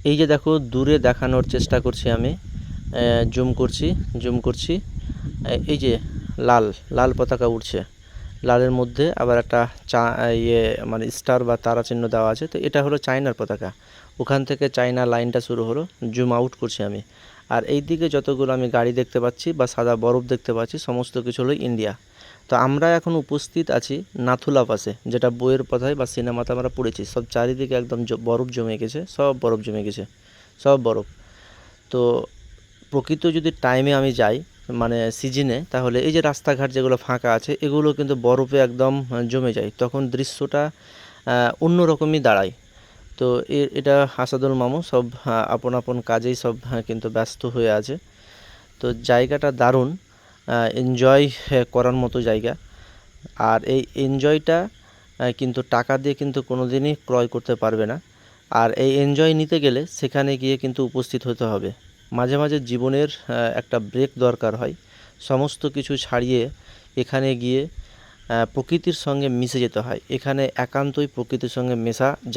এই যে দেখো দূরে দেখানোর চেষ্টা করছি আমি, জুম করছি। এই যে লাল লাল পতাকা উঠছে, লালের মধ্যে আবার একটা ইয়ে মানে স্টার বা তারা চিহ্ন দেওয়া আছে, তো এটা হলো চায়নার পতাকা। ওখান থেকে চায়না লাইনটা শুরু হলো, জুম আউট করছি আমি। আর এই দিকে যতগুলো আমি গাড়ি দেখতে পাচ্ছি বা সাদা বরফ দেখতে পাচ্ছি, সমস্ত কিছু হলো ইন্ডিয়া। তো আমরা এখন উপস্থিত আছি নাথুলা পাসে, যেটা বইয়ের কথায় বা সিনেমাতে আমরা পড়েছি। সব চারিদিকে একদম বরফ জমে গেছে, সব বরফ জমে গেছে, সব বরফ। তো প্রকৃত যদি টাইমে আমি যাই, মানে সিজনে, তাহলে এই যে রাস্তাঘাট যেগুলো ফাঁকা আছে এগুলো কিন্তু বরফে একদম জমে যায়, তখন দৃশ্যটা অন্যরকমই দাঁড়ায়। তো এটা আসাদুল মামু সব আপন আপন কাজেই সব কিন্তু ব্যস্ত হয়ে আছে। তো জায়গাটা দারুণ, এনজয় করার মতো জায়গা। আর এই এনজয়টা কিন্তু টাকা দিয়ে কিন্তু কোনো দিনই ক্রয় করতে পারবে না। আর এই এনজয় নিতে গেলে সেখানে গিয়ে কিন্তু উপস্থিত হতে হবে। মাঝে মাঝে জীবনের একটা ব্রেক দরকার হয়, সমস্ত কিছু ছাড়িয়ে এখানে গিয়ে প্রকৃতির সঙ্গে মিশে যেতে হয়। এখানে একান্তই প্রকৃতির সঙ্গে মেশা যায়।